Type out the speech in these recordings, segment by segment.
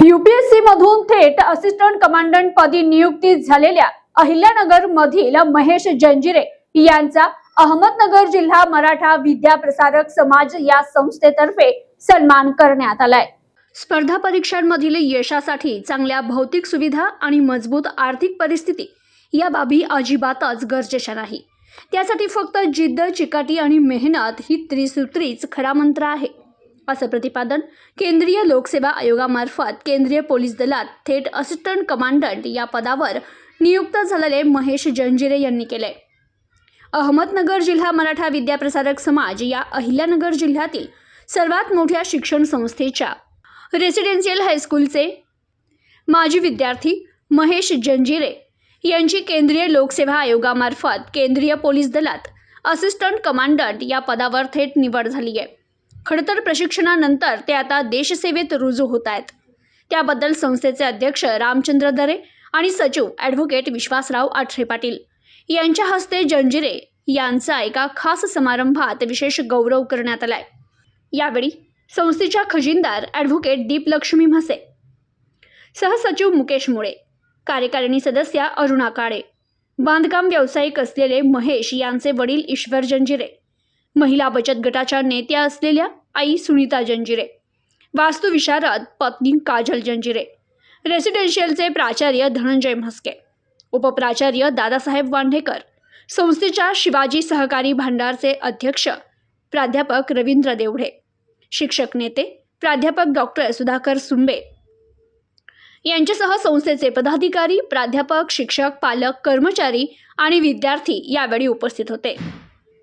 UPSC मधून थेट assistant commandant पदी नियुक्ती झालेल्या अहिल्यानगर मधील महेश जंजिरे यांचा अहमदनगर जिल्हा मराठा विद्या प्रसारक समाज या संस्थेतर्फे सन्मान करण्यात आलाय। स्पर्धा परीक्षांमधील यशासाठी चांगल्या भौतिक सुविधा आणि मजबूत आर्थिक परिस्थिती या बाबी अजिबातच गरजेच्या नाही। त्यासाठी फक्त जिद्द, चिकाटी आणि मेहनत ही त्रिसूत्रीच खरा मंत्र आहे, असं प्रतिपादन केंद्रीय लोकसेवा आयोगामार्फत केंद्रीय पोलीस दलात थेट असिस्टंट कमांडंट या पदावर नियुक्त झालेले महेश जंजिरे यांनी केले। अहमदनगर जिल्हा मराठा विद्या प्रसारक समाज या अहिल्यानगर जिल्ह्यातील सर्वात मोठ्या शिक्षण संस्थेच्या रेसिडेन्शियल हायस्कूलचे माजी विद्यार्थी महेश जंजिरे यांची केंद्रीय लोकसेवा आयोगामार्फत केंद्रीय पोलीस दलात असिस्टंट कमांडंट या पदावर थेट निवड झाली आहे। खडतर प्रशिक्षणानंतर ते आता देशसेवेत रुजू होत आहेत। त्याबद्दल संस्थेचे अध्यक्ष रामचंद्र दरे आणि सचिव ॲडव्होकेट विश्वासराव आठरे पाटील यांच्या हस्ते जंजिरे यांचा एका खास समारंभात विशेष गौरव करण्यात आलाय। यावेळी संस्थेच्या खजिनदार ॲडव्होकेट दीपलक्ष्मी म्हसे, सहसचिव मुकेश मुळे, कार्यकारिणी सदस्या अरुणा काळे, बांधकाम व्यावसायिक असलेले महेश यांचे वडील ईश्वर जंजिरे, महिला बचत गटाच्या नेत्या असलेल्या आई सुनीता जंजिरे, वास्तुविशारद पत्नी काजल जंजिरे, रेसिडेन्शियलचे प्राचार्य धनंजय म्हस्के, उपप्राचार्य दादासाहेब वांढेकर, संस्थेच्या शिवाजी सहकारी भांडारचे अध्यक्ष प्राध्यापक रवींद्र देवढे, शिक्षक नेते प्राध्यापक डॉक्टर सुधाकर सुंबे यांच्यासह संस्थेचे पदाधिकारी, प्राध्यापक, शिक्षक, पालक, कर्मचारी आणि विद्यार्थी यावेळी उपस्थित होते।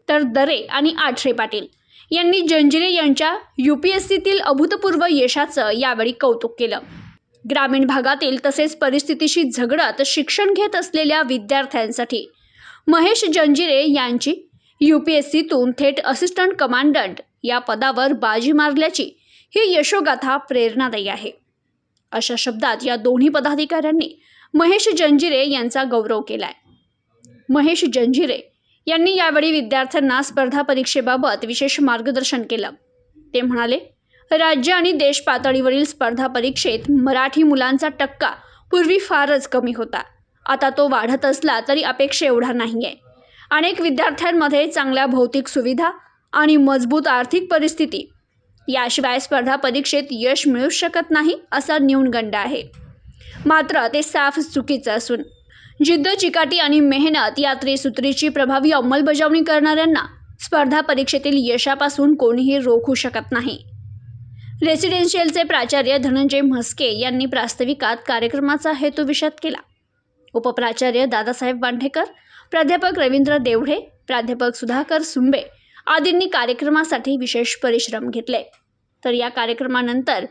तर दरे आणि आठरे पाटील यांनी जंजिरे यांच्या यूपीएससीतील अभूतपूर्व यशाचं यावेळी कौतुक केलं। ग्रामीण भागातील तसेच परिस्थितीशी झगडत शिक्षण घेत असलेल्या विद्यार्थ्यांसाठी महेश जंजिरे यांची यूपीएससीतून थेट असिस्टंट कमांडंट या पदावर बाजी मारल्याची ही यशोगाथा प्रेरणादायी आहे, अशा शब्दात या दोन्ही पदाधिकाऱ्यांनी महेश जंजिरे यांचा गौरव केलाय। महेश जंजिरे यांनी यावेळी विद्यार्थ्यांना स्पर्धा परीक्षेबाबत विशेष मार्गदर्शन केलं। ते म्हणाले, राज्य आणि देश पातळीवरील स्पर्धा परीक्षेत मराठी मुलांचा टक्का पूर्वी फारच कमी होता, आता तो वाढत असला तरी अपेक्षा एवढा नाहीये। अनेक विद्यार्थ्यांमध्ये चांगल्या भौतिक सुविधा आणि मजबूत आर्थिक परिस्थिती याशिवाय स्पर्धा परीक्षेत यश मिळू शकत नाही असा न्यूनगंड आहे। मात्र ते साफ चुकीचं असून जिद्द, चिकाटी आणि मेहनत या त्रिसूत्रीची प्रभावी अंमलबजावणी करणाऱ्यांना स्पर्धा परीक्षेतील यशापासून कोणीही रोखू शकत नाही। रेसिडेन्शियलचे प्राचार्य धनंजय म्हस्के यांनी प्रास्ताविकात कार्यक्रमाचा हेतू विशद केला। उपप्राचार्य दादासाहेब वांढेकर, प्राध्यापक रवींद्र देवढे, प्राध्यापक सुधाकर सुंबे आदींनी कार्यक्रमासाठी विशेष परिश्रम घेतले। तर या कार्यक्रमानंतर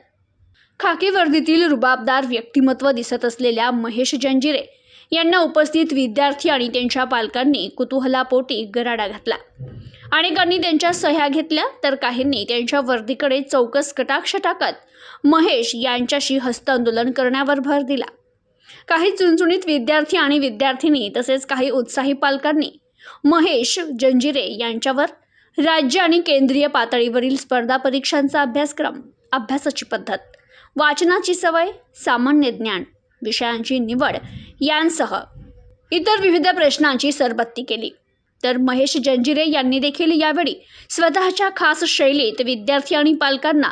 खाकी वर्दीतील रुबाबदार व्यक्तिमत्व दिसत असलेल्या महेश जंजिरे यांना उपस्थित विद्यार्थी आणि त्यांच्या पालकांनी कुतूहलापोटी गराडा घातला। अनेकांनी त्यांच्या सह्या घेतल्या तर काहींनी त्यांच्या वर्दीकडे चौकस कटाक्ष टाकत महेश यांच्याशी हस्तांदोलन करण्यावर भर दिला। काही चुणचुणीत विद्यार्थी आणि विद्यार्थिनी तसेच काही उत्साही पालकांनी महेश जंजिरे यांच्यावर राज्य आणि केंद्रीय पातळीवरील स्पर्धा परीक्षांचा अभ्यासक्रम, अभ्यासाची पद्धत, वाचनाची सवय, सामान्य ज्ञान, विषयांची निवड यांसह इतर विविध प्रश्नांची सरबत्ती केली। तर महेश जंजिरे यांनी देखील यावेळी स्वतःच्या खास शैलीत विद्यार्थी आणि पालकांना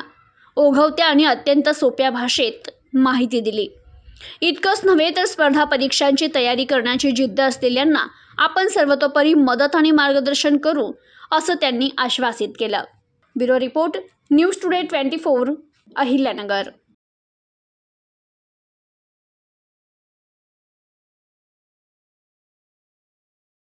ओघवत्या आणि अत्यंत सोप्या भाषेत माहिती दिली। इतकंच नव्हे तर स्पर्धा परीक्षांची तयारी करण्याची जिद्द असलेल्यांना आपण सर्वतोपरी मदत आणि मार्गदर्शन करू असं त्यांनी आश्वासित केलं। Bureau report, news today 24, Ahilyanagar.